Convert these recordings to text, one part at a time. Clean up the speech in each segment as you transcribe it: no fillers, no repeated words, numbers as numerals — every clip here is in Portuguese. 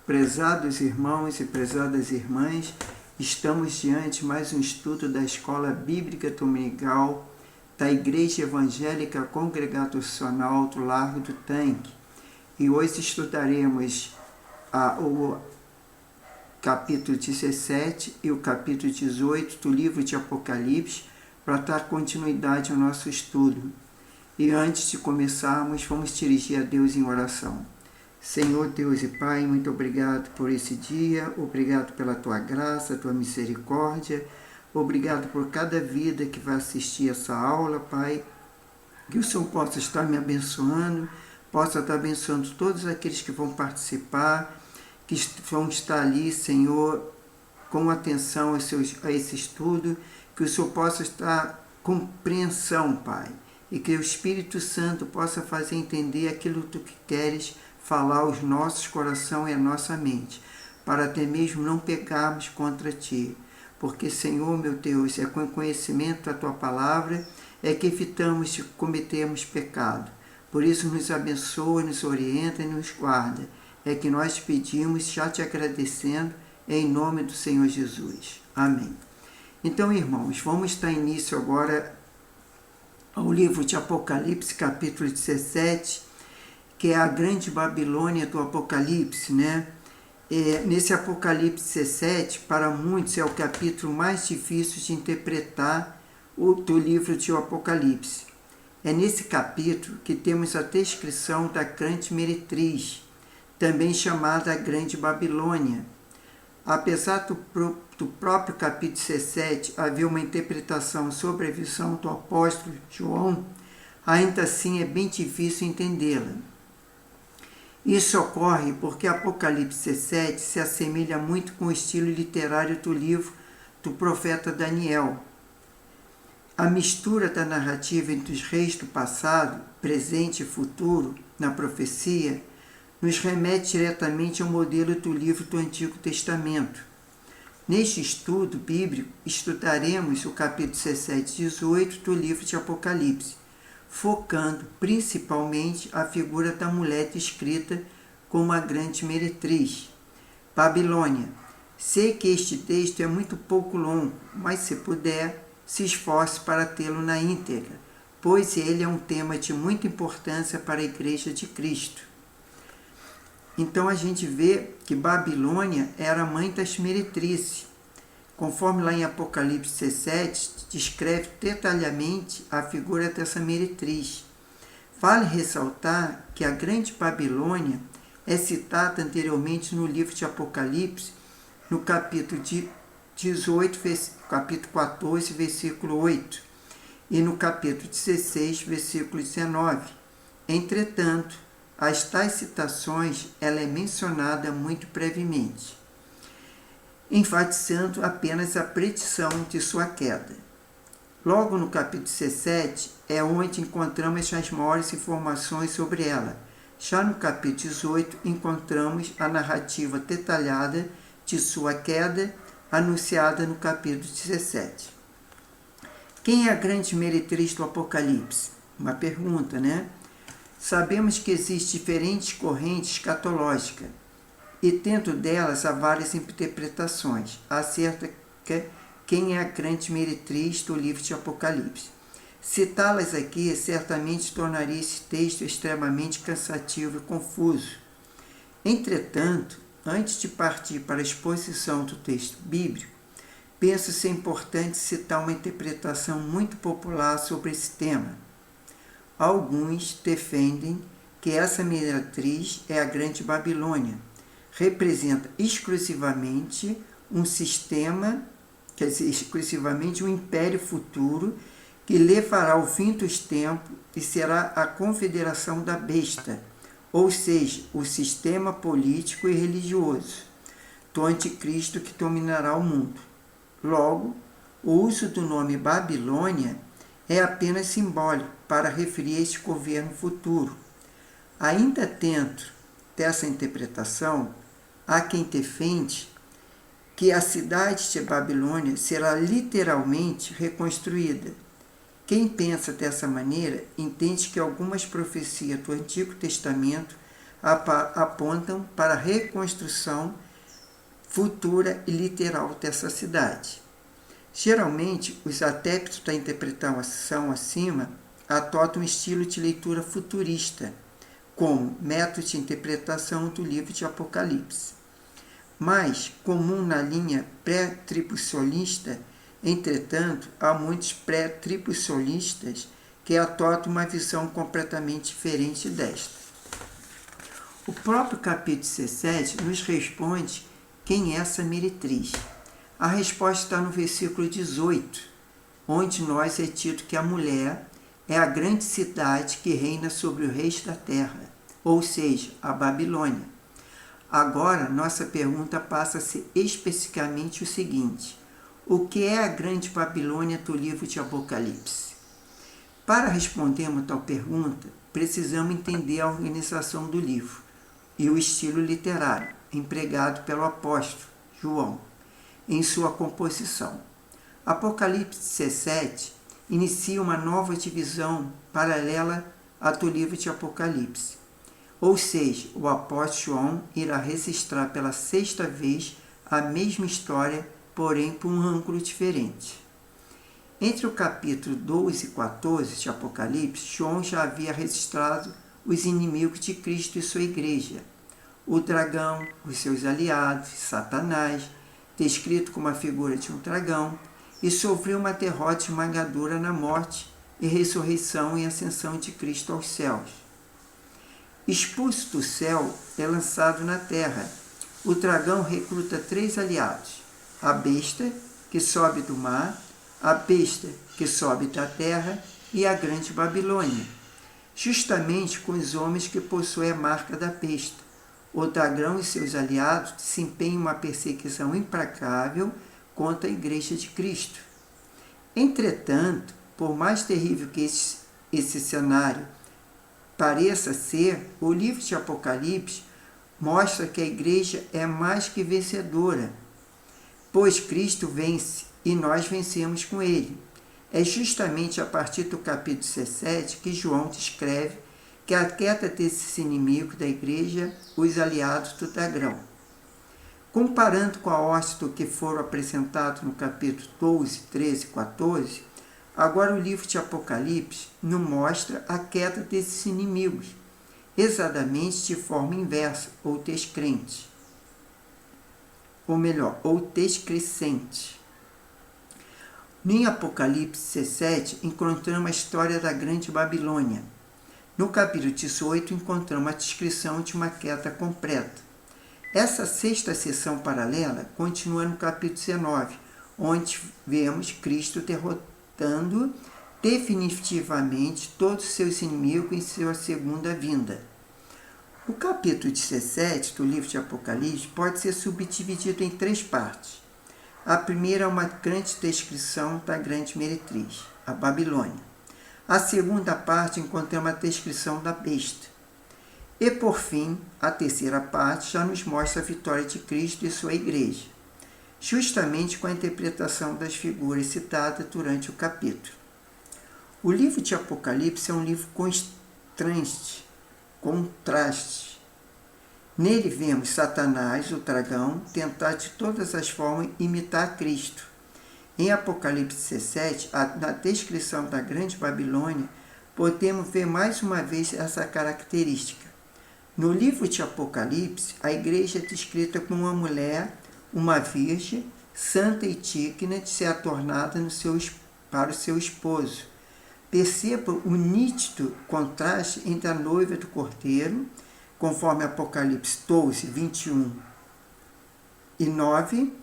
Prezados irmãos e prezadas irmãs, estamos diante de mais um estudo da Escola Bíblica Dominical da Igreja Evangélica Congregacional do Largo do Tanque. E hoje estudaremos o capítulo 17 e o capítulo 18 do livro de Apocalipse para dar continuidade ao nosso estudo. E antes de começarmos, vamos dirigir a Deus em oração. Senhor Deus e Pai, muito obrigado por esse dia, obrigado pela Tua graça, Tua misericórdia, obrigado por cada vida que vai assistir essa aula, Pai, que o Senhor possa estar me abençoando, possa estar abençoando todos aqueles que vão participar, que vão estar ali, Senhor, com atenção a esse estudo, que o Senhor possa estar com compreensão, Pai, e que o Espírito Santo possa fazer entender aquilo que Tu queres falar aos nossos corações e à nossa mente, para até mesmo não pecarmos contra Ti. Porque, Senhor, meu Deus, é com conhecimento da Tua palavra é que evitamos de cometermos pecado. Por isso, nos abençoa, nos orienta e nos guarda. É que nós pedimos, já Te agradecendo, em nome do Senhor Jesus. Amém. Então, irmãos, vamos dar início agora ao livro de Apocalipse, capítulo 17, que é a grande Babilônia do Apocalipse, né? Nesse Apocalipse 17, para muitos é o capítulo mais difícil de interpretar do livro de Apocalipse. É nesse capítulo que temos a descrição da grande meretriz, também chamada a grande Babilônia. Apesar do próprio capítulo 17 haver uma interpretação sobre a visão do apóstolo João, ainda assim é bem difícil entendê-la. Isso ocorre porque Apocalipse 17 se assemelha muito com o estilo literário do livro do profeta Daniel. A mistura da narrativa entre os reis do passado, presente e futuro, na profecia, nos remete diretamente ao modelo do livro do Antigo Testamento. Neste estudo bíblico, estudaremos o capítulo 17 e 18 do livro de Apocalipse, focando principalmente a figura da mulher descrita como a grande meretriz, Babilônia. Sei que este texto é muito pouco longo, mas se puder, se esforce para tê-lo na íntegra, pois ele é um tema de muita importância para a Igreja de Cristo. Então a gente vê que Babilônia era a mãe das meretrizes. Conforme lá em Apocalipse 17, descreve detalhadamente a figura dessa meretriz. Vale ressaltar que a grande Babilônia é citada anteriormente no livro de Apocalipse, no capítulo 18, capítulo 14, versículo 8, e no capítulo 16, versículo 19. Entretanto, as tais citações ela é mencionada muito brevemente, enfatizando apenas a predição de sua queda. Logo no capítulo 17 é onde encontramos as maiores informações sobre ela. Já no capítulo 18 encontramos a narrativa detalhada de sua queda, anunciada no capítulo 17. Quem é a grande meretriz do Apocalipse? Uma pergunta, né? Sabemos que existem diferentes correntes escatológicas, e dentro delas há várias interpretações acerca de quem é a grande meretriz do livro de Apocalipse. Citá-las aqui certamente tornaria esse texto extremamente cansativo e confuso. Entretanto, antes de partir para a exposição do texto bíblico, penso ser importante citar uma interpretação muito popular sobre esse tema. Alguns defendem que essa meretriz é a grande Babilônia, representa exclusivamente um sistema, quer dizer, exclusivamente um império futuro que levará ao fim dos tempos e será a confederação da besta, ou seja, o sistema político e religioso do anticristo que dominará o mundo. Logo, o uso do nome Babilônia é apenas simbólico para referir a este governo futuro. Ainda dentro dessa interpretação, há quem defende que a cidade de Babilônia será literalmente reconstruída. Quem pensa dessa maneira entende que algumas profecias do Antigo Testamento apontam para a reconstrução futura e literal dessa cidade. Geralmente, os adeptos da interpretação acima adotam um estilo de leitura futurista, como método de interpretação do livro de Apocalipse. Mais comum na linha pré-tribulacionista, entretanto, há muitos pré-tribulacionistas que adotam uma visão completamente diferente desta. O próprio capítulo 17 nos responde quem é essa meretriz. A resposta está no versículo 18, onde nós é dito que a mulher é a grande cidade que reina sobre o reis da terra, ou seja, a Babilônia. Agora, nossa pergunta passa a ser especificamente o seguinte: o que é a grande Babilônia do livro de Apocalipse? Para respondermos tal pergunta, precisamos entender a organização do livro e o estilo literário empregado pelo apóstolo João em sua composição. Apocalipse 17 inicia uma nova divisão paralela à do livro de Apocalipse. Ou seja, o apóstolo João irá registrar pela sexta vez a mesma história, porém por um ângulo diferente. Entre o capítulo 12 e 14 de Apocalipse, João já havia registrado os inimigos de Cristo e sua igreja, o dragão, os seus aliados, Satanás, descrito como a figura de um dragão, e sofreu uma derrota esmagadora na morte e ressurreição e ascensão de Cristo aos céus. Expulso do céu, é lançado na terra. O dragão recruta 3 aliados: a besta, que sobe do mar, a besta, que sobe da terra, e a grande Babilônia, justamente com os homens que possuem a marca da besta. O dragão e seus aliados desempenham uma perseguição implacável contra a Igreja de Cristo. Entretanto, por mais terrível que esse cenário pareça ser, o livro de Apocalipse mostra que a Igreja é mais que vencedora, pois Cristo vence e nós vencemos com ele. É justamente a partir do capítulo 17 que João descreve que a queda desses inimigos da igreja, os aliados do dragão. Comparando com a hoste do que foram apresentados no capítulo 12, 13 e 14, agora o livro de Apocalipse nos mostra a queda desses inimigos, exatamente de forma inversa, ou descrente. Ou melhor, ou descrescente. Em Apocalipse 17, encontramos a história da grande Babilônia. No capítulo 18, encontramos a descrição de uma queda completa. Essa sexta seção paralela continua no capítulo 19, onde vemos Cristo derrotando definitivamente todos os seus inimigos em sua segunda vinda. O capítulo 17 do livro de Apocalipse pode ser subdividido em 3 partes. A primeira é uma grande descrição da grande meretriz, a Babilônia. A segunda parte encontramos a descrição da besta. E, por fim, a terceira parte já nos mostra a vitória de Cristo e sua igreja, justamente com a interpretação das figuras citadas durante o capítulo. O livro de Apocalipse é um livro contraste. Nele vemos Satanás, o dragão, tentar de todas as formas imitar Cristo. Em Apocalipse 17, na descrição da grande Babilônia, podemos ver mais uma vez essa característica. No livro de Apocalipse, a igreja é descrita como uma mulher, uma virgem, santa e digna de ser adornada para o seu esposo. Perceba o nítido contraste entre a noiva do Cordeiro, conforme Apocalipse 12, 21 e 9,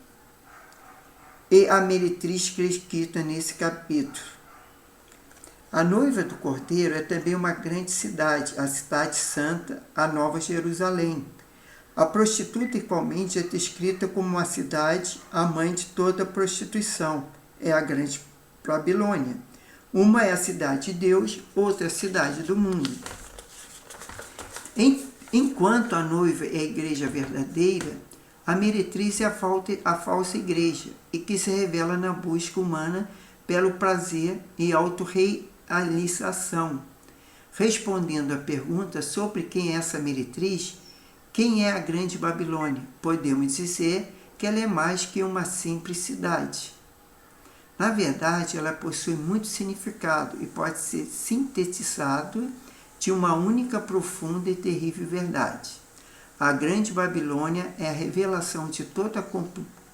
e a meretriz que é escrita nesse capítulo. A noiva do Cordeiro é também uma grande cidade, a cidade santa, a Nova Jerusalém. A prostituta igualmente é descrita como uma cidade, a mãe de toda a prostituição, é a grande Babilônia. Uma é a cidade de Deus, outra é a cidade do mundo. Enquanto a noiva é a igreja verdadeira, a meretriz é a falsa igreja, e que se revela na busca humana pelo prazer e autorrealização. Respondendo à pergunta sobre quem é essa meretriz, quem é a Grande Babilônia? Podemos dizer que ela é mais que uma simples cidade. Na verdade, ela possui muito significado e pode ser sintetizado de uma única profunda e terrível verdade. A Grande Babilônia é a revelação de toda a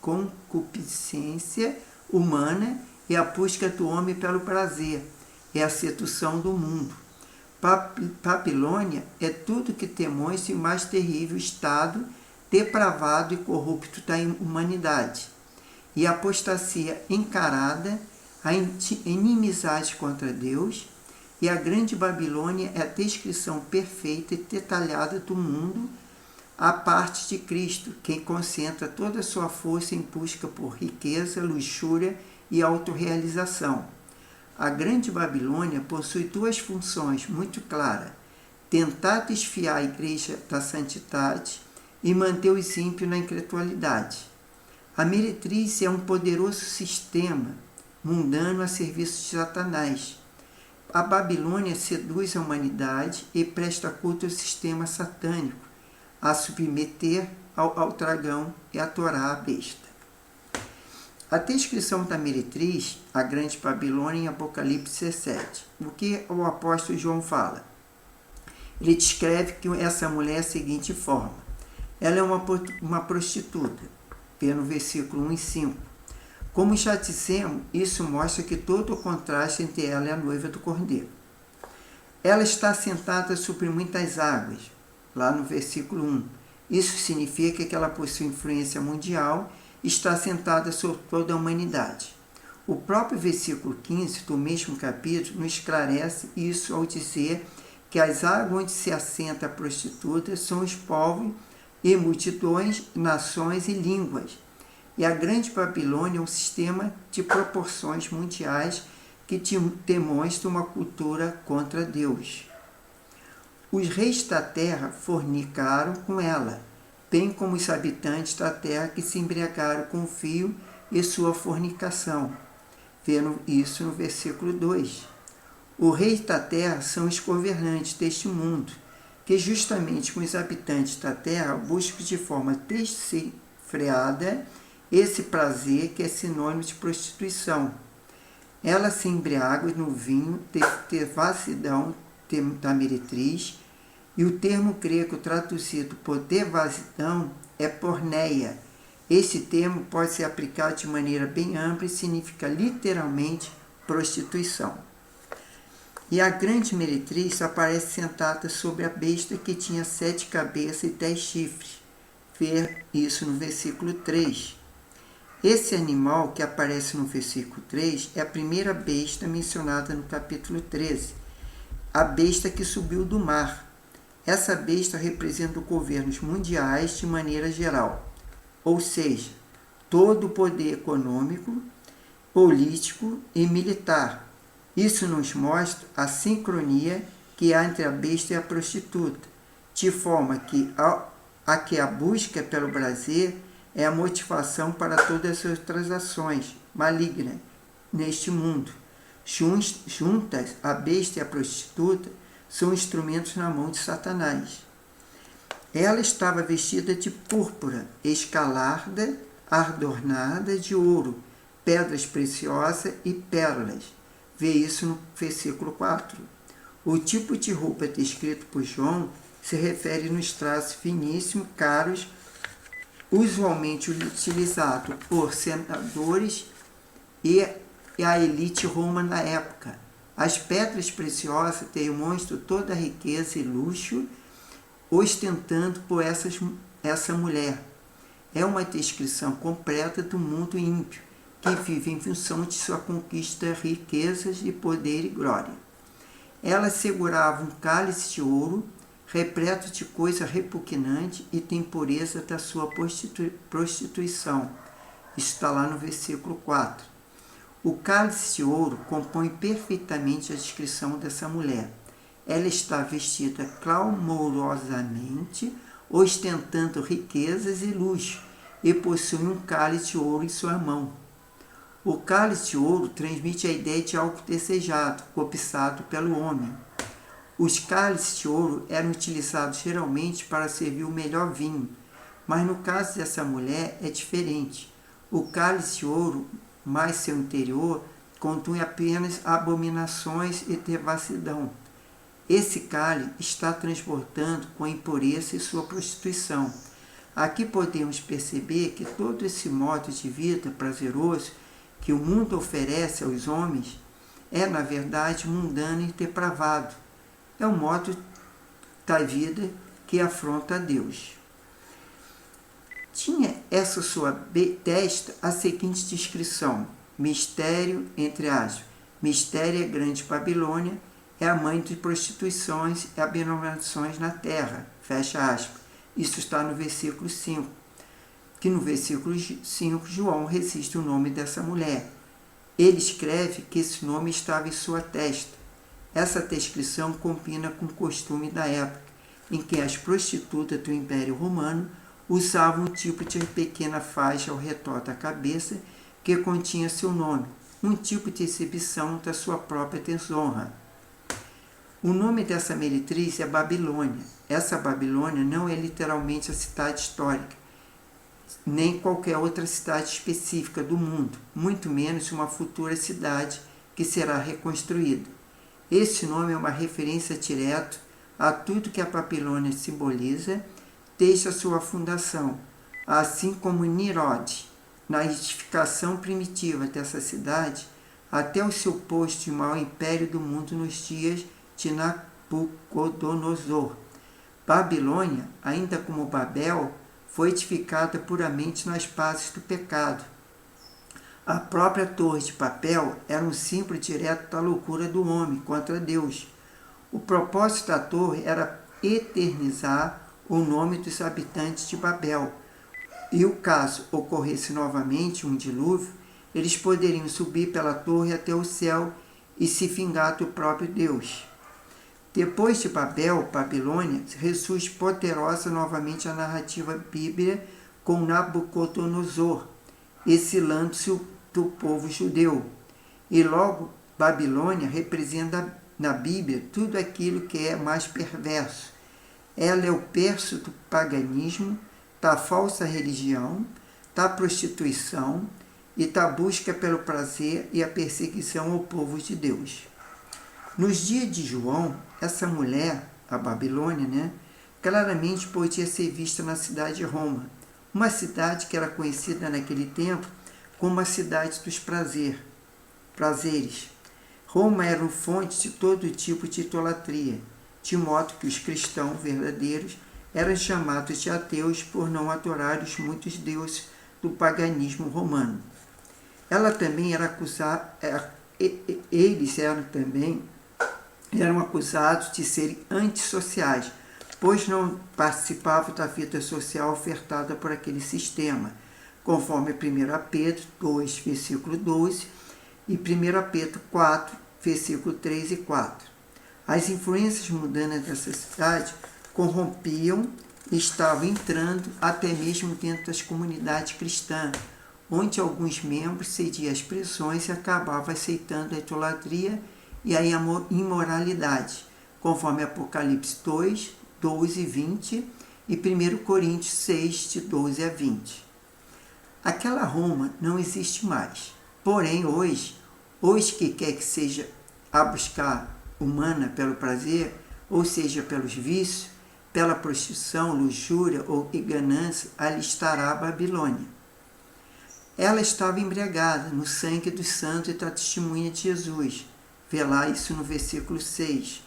concupiscência humana e a busca do homem pelo prazer, é a sedução do mundo. Babilônia é tudo que demonstra o mais terrível estado depravado e corrupto da humanidade. E a apostasia encarada, a inimizade contra Deus, e a Grande Babilônia é a descrição perfeita e detalhada do mundo à parte de Cristo, quem concentra toda a sua força em busca por riqueza, luxúria e autorrealização. A Grande Babilônia possui duas funções muito claras: tentar desfiar a igreja da santidade e manter os ímpios na incredulidade. A meretriz é um poderoso sistema mundano a serviço de Satanás. A Babilônia seduz a humanidade e presta culto ao sistema satânico, a submeter ao dragão e a Torá, a besta. A descrição da meretriz, a Grande Babilônia, em Apocalipse 17. O que o apóstolo João fala? Ele descreve que essa mulher é da seguinte forma: ela é uma prostituta. No versículo 1 e 5. Como já dissemos, isso mostra que todo o contraste entre ela e a noiva do Cordeiro. Ela está sentada sobre muitas águas, lá no versículo 1. Isso significa que ela possui influência mundial e está sentada sobre toda a humanidade. O próprio versículo 15 do mesmo capítulo nos esclarece isso ao dizer que as águas onde se assenta a prostituta são os povos e multidões, nações e línguas. E a Grande Babilônia é um sistema de proporções mundiais que demonstra uma cultura contra Deus. Os reis da terra fornicaram com ela, bem como os habitantes da terra que se embriagaram com o fio e sua fornicação. Vendo isso no versículo 2. Os reis da terra são os governantes deste mundo, que justamente com os habitantes da terra buscam de forma desenfreada esse prazer que é sinônimo de prostituição. Ela se embriaga no vinho, devassidão da meretriz, e o termo grego traduzido por devassidão é porneia. Esse termo pode ser aplicado de maneira bem ampla e significa literalmente prostituição. E a grande meretriz aparece sentada sobre a besta que tinha 7 cabeças e 10 chifres. Ver isso no versículo 3. Esse animal que aparece no versículo 3 é a primeira besta mencionada no capítulo 13, a besta que subiu do mar. Essa besta representa os governos mundiais de maneira geral, ou seja, todo o poder econômico, político e militar. Isso nos mostra a sincronia que há entre a besta e a prostituta, de forma que a busca pelo prazer é a motivação para todas as outras ações malignas neste mundo. Juntas, a besta e a prostituta são instrumentos na mão de Satanás. Ela estava vestida de púrpura, escalarda, adornada de ouro, pedras preciosas e pérolas. Vê isso no versículo 4. O tipo de roupa descrito por João se refere nos traços finíssimos, caros, usualmente utilizado por senadores e a elite romana na época. As pedras preciosas demonstram toda a riqueza e luxo ostentando por essa mulher. É uma descrição completa do mundo ímpio, que vive em função de sua conquista de riquezas de poder e glória. Ela segurava um cálice de ouro, repleto de coisa repugnante e de impureza da sua prostituição. Isso está lá no versículo 4. O cálice de ouro compõe perfeitamente a descrição dessa mulher. Ela está vestida clamorosamente, ostentando riquezas e luxo, e possui um cálice de ouro em sua mão. O cálice de ouro transmite a ideia de algo desejado, cobiçado pelo homem. Os cálices de ouro eram utilizados geralmente para servir o melhor vinho, mas no caso dessa mulher é diferente. O cálice de ouro, mais seu interior, continha apenas abominações e devassidão. Esse cálice está transbordando com a impureza e sua prostituição. Aqui podemos perceber que todo esse modo de vida prazeroso que o mundo oferece aos homens é, na verdade, mundano e depravado. É um modo da vida que afronta a Deus. Tinha essa sua testa a seguinte descrição: mistério, entre aspas, mistério é grande Babilônia, é a mãe de prostituições e abominações na terra, fecha aspas. Isso está no versículo 5, que no versículo 5 João registra o nome dessa mulher. Ele escreve que esse nome estava em sua testa. Essa descrição combina com o costume da época, em que as prostitutas do Império Romano usavam um tipo de pequena faixa ao redor da cabeça que continha seu nome, um tipo de exibição da sua própria desonra. O nome dessa meretriz é Babilônia. Essa Babilônia não é literalmente a cidade histórica, nem qualquer outra cidade específica do mundo, muito menos uma futura cidade que será reconstruída. Este nome é uma referência direta a tudo que a Babilônia simboliza desde a sua fundação, assim como Nimrod, na edificação primitiva dessa cidade, até o seu posto de maior império do mundo nos dias de Nabucodonosor. Babilônia, ainda como Babel, foi edificada puramente nas bases do pecado. A própria torre de papel era um símbolo direto da loucura do homem contra Deus. O propósito da torre era eternizar o nome dos habitantes de Babel. E o caso ocorresse novamente um dilúvio, eles poderiam subir pela torre até o céu e se vingar do próprio Deus. Depois de Babel, Babilônia, ressurge poderosa novamente a narrativa bíblica com Nabucodonosor, exilando-se do povo judeu. E logo, Babilônia representa na Bíblia tudo aquilo que é mais perverso. Ela é o berço do paganismo, da falsa religião, da prostituição e da busca pelo prazer e a perseguição ao povo de Deus. Nos dias de João, essa mulher, a Babilônia, claramente podia ser vista na cidade de Roma, uma cidade que era conhecida naquele tempo como a cidade dos prazeres. Roma era fonte de todo tipo de idolatria, de modo que os cristãos verdadeiros eram chamados de ateus por não adorar os muitos deuses do paganismo romano. Ela também era acusada, eles eram acusados de serem antissociais, pois não participavam da vida social ofertada por aquele sistema, conforme 1 Pedro 2, versículo 12 e 1 Pedro 4, versículo 3 e 4. As influências mundanas dessa cidade corrompiam e estavam entrando até mesmo dentro das comunidades cristãs, onde alguns membros cediam às pressões e acabavam aceitando a idolatria e a imoralidade, conforme Apocalipse 2, 12 e 20 e 1 Coríntios 6, de 12 a 20. Aquela Roma não existe mais. Porém, hoje que quer que seja a buscar humana pelo prazer, ou seja, pelos vícios, pela prostituição, luxúria ou ganância, ali estará a Babilônia. Ela estava embriagada no sangue dos santos e da testemunha de Jesus. Vê lá isso no versículo 6.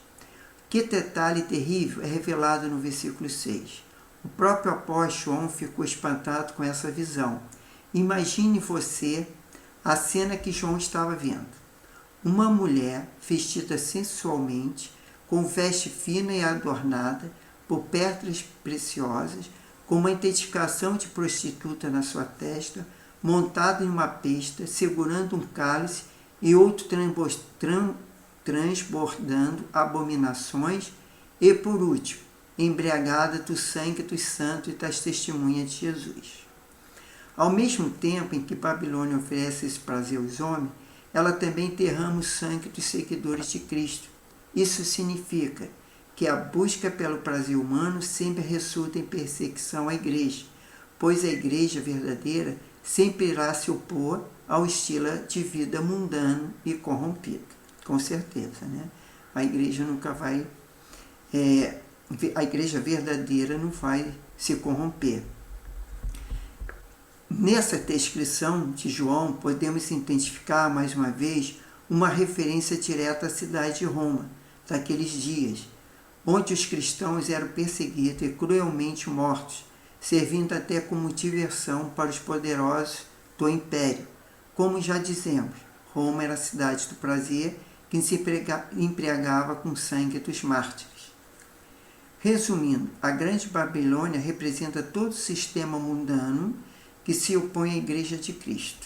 Que detalhe terrível é revelado no versículo 6. O próprio apóstolo João ficou espantado com essa visão. Imagine você a cena que João estava vendo. Uma mulher vestida sensualmente, com veste fina e adornada por pedras preciosas, com uma identificação de prostituta na sua testa, montada em uma besta, segurando um cálice e outro transbordando abominações, e por último, embriagada do sangue dos santos e das testemunhas de Jesus. Ao mesmo tempo em que Babilônia oferece esse prazer aos homens, ela também derrama o sangue dos seguidores de Cristo. Isso significa que a busca pelo prazer humano sempre resulta em perseguição à igreja, pois a igreja verdadeira sempre irá se opor ao estilo de vida mundano e corrompido. Com certeza, né? A igreja nunca vai... a igreja verdadeira não vai se corromper. Nessa descrição de João, podemos identificar, mais uma vez, uma referência direta à cidade de Roma, daqueles dias, onde os cristãos eram perseguidos e cruelmente mortos, servindo até como diversão para os poderosos do império. Como já dizemos, Roma era a cidade do prazer que se embriagava com o sangue dos mártires. Resumindo, a Grande Babilônia representa todo o sistema mundano que se opõe à Igreja de Cristo.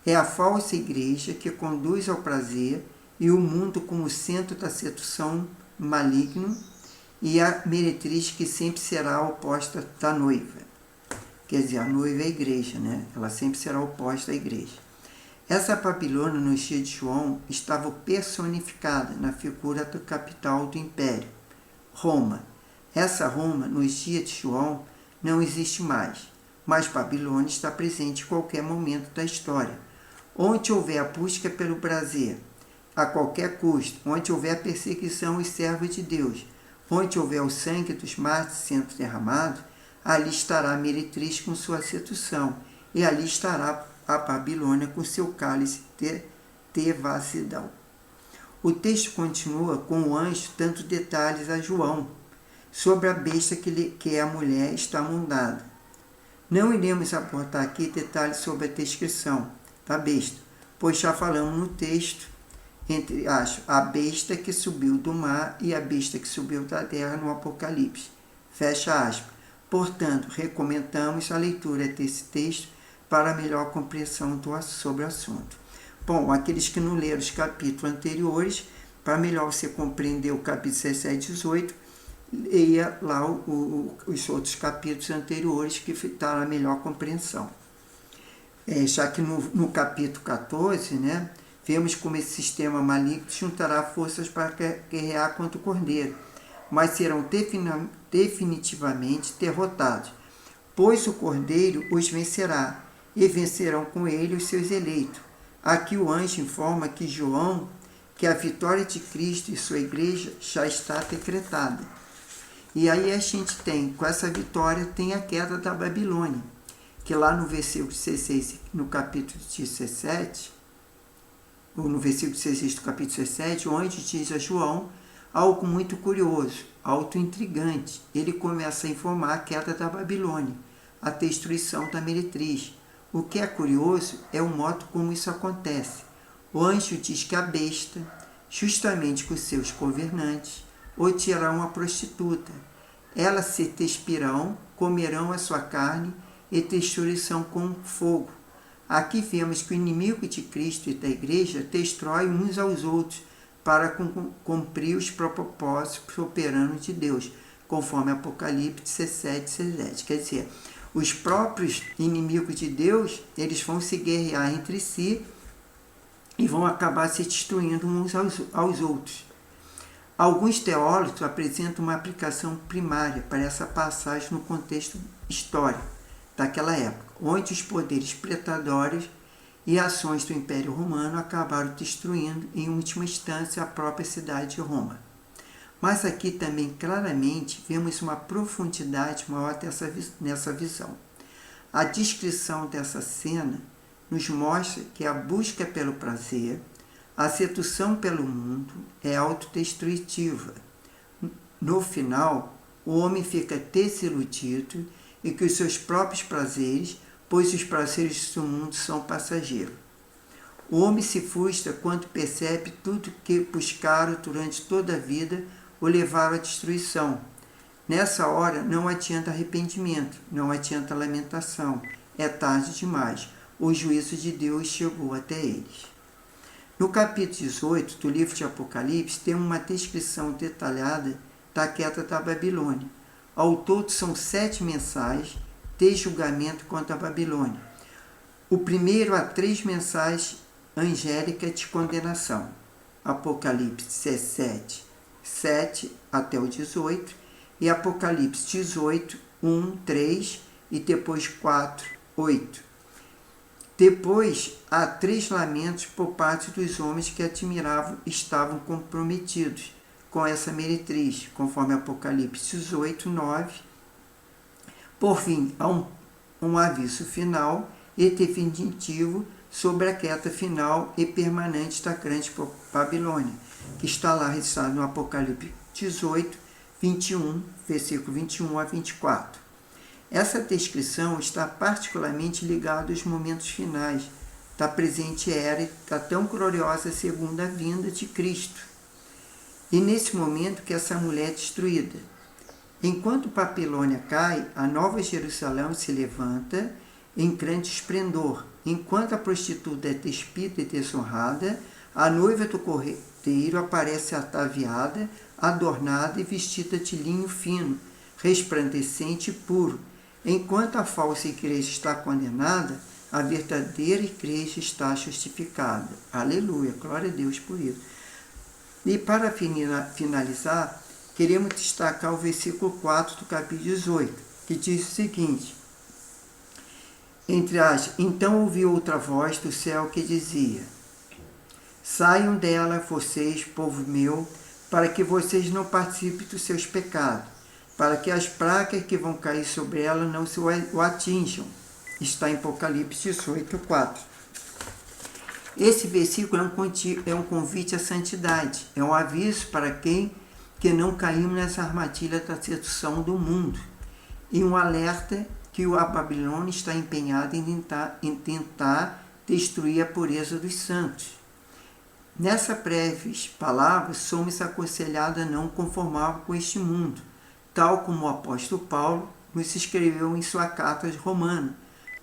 É a falsa igreja que conduz ao prazer e o mundo como centro da sedução maligna e a meretriz que sempre será oposta da noiva. Quer dizer, a noiva é a igreja, né? Ela sempre será oposta à igreja. Essa Babilônia, nos dias de João, estava personificada na figura da capital do império, Roma. Essa Roma, nos dias de João, não existe mais, mas Babilônia está presente em qualquer momento da história. Onde houver a busca pelo prazer, a qualquer custo, onde houver perseguição aos servos de Deus, onde houver o sangue dos mártires sendo derramado, ali estará a meretriz com sua sedução, e ali estará a Babilônia com seu cálice de devassidão. O texto continua com o anjo dando detalhes a João sobre a besta que a mulher está montada. Não iremos abordar aqui detalhes sobre a descrição da besta, pois já falamos no texto, entre aspas, a besta que subiu do mar e a besta que subiu da terra no Apocalipse. Fecha aspas. Portanto, recomendamos a leitura desse texto para melhor compreensão sobre o assunto. Bom, aqueles que não leram os capítulos anteriores, para melhor você compreender o capítulo 17 e 18, leia lá os outros capítulos anteriores que está na melhor compreensão. Já que no capítulo 14, né, vemos como esse sistema maligno juntará forças para guerrear contra o Cordeiro, mas serão definitivamente derrotados, pois o Cordeiro os vencerá, e vencerão com ele os seus eleitos. Aqui o anjo informa que João, que a vitória de Cristo e sua igreja já está decretada. E aí a gente tem, com essa vitória, tem a queda da Babilônia, que lá no versículo 16, no capítulo 17, ou no versículo 16 do capítulo 17, o anjo diz a João algo muito curioso, algo intrigante. Ele começa a informar a queda da Babilônia, a destruição da meretriz. O que é curioso é o modo como isso acontece. O anjo diz que a besta, justamente com seus governantes, odiarão a prostituta. Elas se despirão, comerão a sua carne e destruição com fogo. Aqui vemos que o inimigo de Cristo e da igreja destrói uns aos outros para cumprir os propósitos soberanos de Deus, conforme Apocalipse 17, 17. Quer dizer, os próprios inimigos de Deus, eles vão se guerrear entre si e vão acabar se destruindo uns aos outros. Alguns teólogos apresentam uma aplicação primária para essa passagem no contexto histórico daquela época, onde os poderes predatórios e ações do Império Romano acabaram destruindo, em última instância, a própria cidade de Roma. Mas aqui também, claramente, vemos uma profundidade maior nessa visão. A descrição dessa cena nos mostra que a busca pelo prazer, a sedução pelo mundo é autodestrutiva. No final, o homem fica desiludido e que os seus próprios prazeres, pois os prazeres do mundo são passageiros. O homem se frustra quando percebe tudo que buscaram durante toda a vida o levaram à destruição. Nessa hora não adianta arrependimento, não adianta lamentação, é tarde demais. O juízo de Deus chegou até eles. No capítulo 18 do livro de Apocalipse, tem uma descrição detalhada da queda da Babilônia. Ao todo são 7 mensagens de julgamento contra a Babilônia. O primeiro há 3 mensagens angélicas de condenação. Apocalipse 17, 7 até o 18, e Apocalipse 18, 1, 3 e depois 4, 8. Depois, há 3 lamentos por parte dos homens que admiravam, estavam comprometidos com essa meretriz, conforme Apocalipse 18, 9. Por fim, há um aviso final e definitivo sobre a queda final e permanente da grande Babilônia, que está lá registrado no Apocalipse 18, 21, versículo 21 a 24. Essa descrição está particularmente ligada aos momentos finais da presente era e da tão gloriosa segunda vinda de Cristo. E nesse momento que essa mulher é destruída. Enquanto Babilônia cai, a Nova Jerusalém se levanta em grande esplendor. Enquanto a prostituta é despida e desonrada, a noiva do cordeiro aparece ataviada, adornada e vestida de linho fino, resplandecente e puro. Enquanto a falsa igreja está condenada, a verdadeira igreja está justificada. Aleluia, glória a Deus por isso. E para finalizar, queremos destacar o versículo 4 do capítulo 18, que diz o seguinte: entre as, então ouvi outra voz do céu que dizia: saiam dela, vocês, povo meu, para que vocês não participem dos seus pecados, para que as pragas que vão cair sobre ela não o atinjam. Está em Apocalipse 18, 4. Esse versículo é um convite à santidade, é um aviso para quem que não caímos nessa armadilha da sedução do mundo, e um alerta que a Babilônia está empenhada em tentar destruir a pureza dos santos. Nessas breves palavras, somos aconselhados a não conformar com este mundo, tal como o apóstolo Paulo nos escreveu em sua carta de Romanos,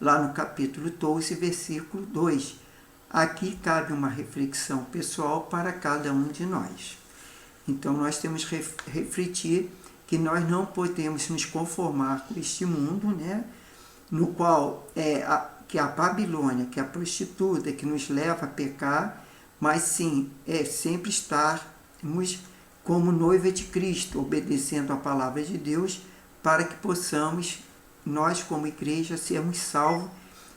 lá no capítulo 12, versículo 2. Aqui cabe uma reflexão pessoal para cada um de nós. Então, nós temos que refletir que nós não podemos nos conformar com este mundo, né? No qual que a Babilônia, que é a prostituta, que nos leva a pecar, mas sim, sempre estarmos como noiva de Cristo, obedecendo a palavra de Deus, para que possamos, nós como igreja, sermos salvos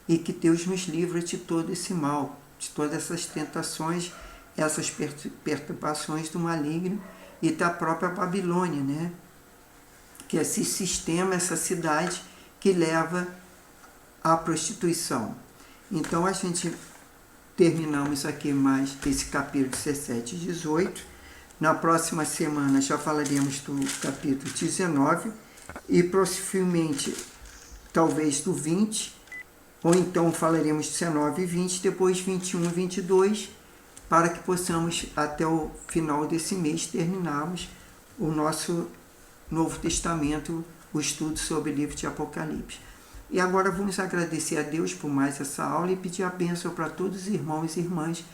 e que Deus nos livre de todo esse mal, de todas essas tentações, essas perturbações do maligno e da própria Babilônia, né? Que é esse sistema, essa cidade que leva à prostituição. Então, a gente terminamos aqui mais esse capítulo 17 e 18. Na próxima semana já falaremos do capítulo 19 e possivelmente, talvez, do 20, ou então falaremos 19 e 20, depois 21 e 22, para que possamos, até o final desse mês, terminarmos o nosso Novo Testamento, o estudo sobre o livro de Apocalipse. E agora vamos agradecer a Deus por mais essa aula e pedir a bênção para todos os irmãos e irmãs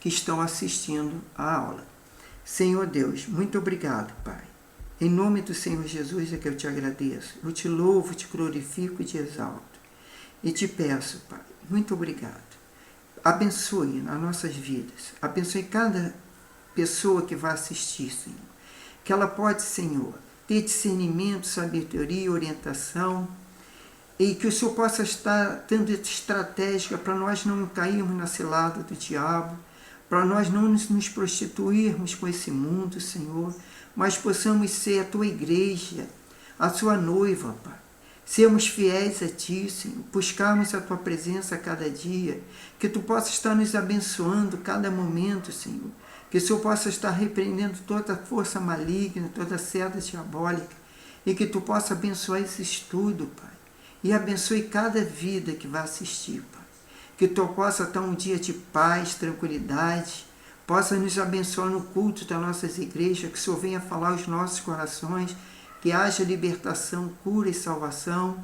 que estão assistindo à aula. Senhor Deus, muito obrigado, Pai. Em nome do Senhor Jesus é que eu te agradeço. Eu te louvo, te glorifico e te exalto. E te peço, Pai, muito obrigado. Abençoe as nossas vidas. Abençoe cada pessoa que vai assistir, Senhor. Que ela pode, Senhor, ter discernimento, sabedoria e orientação. E que o Senhor possa estar dando estratégia para nós não cairmos na cilada do diabo, para nós não nos prostituirmos com esse mundo, Senhor, mas possamos ser a Tua igreja, a Sua noiva, Pai. Sermos fiéis a Ti, Senhor, buscarmos a Tua presença a cada dia, que Tu possas estar nos abençoando cada momento, Senhor, que o Senhor possa estar repreendendo toda força maligna, toda seta diabólica, e que Tu possa abençoar esse estudo, Pai, e abençoe cada vida que vai assistir, Pai. Que Tu possa estar um dia de paz, tranquilidade, possa nos abençoar no culto das nossas igrejas, que o Senhor venha falar aos nossos corações, que haja libertação, cura e salvação,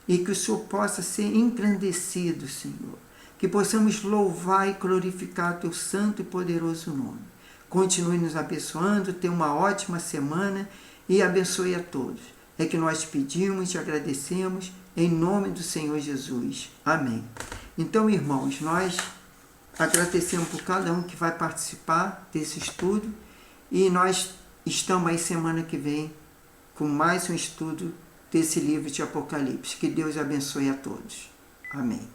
e que o Senhor possa ser engrandecido, Senhor. Que possamos louvar e glorificar Teu santo e poderoso nome. Continue nos abençoando, tenha uma ótima semana e abençoe a todos. É que nós te pedimos e te agradecemos em nome do Senhor Jesus. Amém. Então, irmãos, nós agradecemos por cada um que vai participar desse estudo e nós Estamos aí semana que vem com mais um estudo desse livro de Apocalipse. Que Deus abençoe a todos. Amém.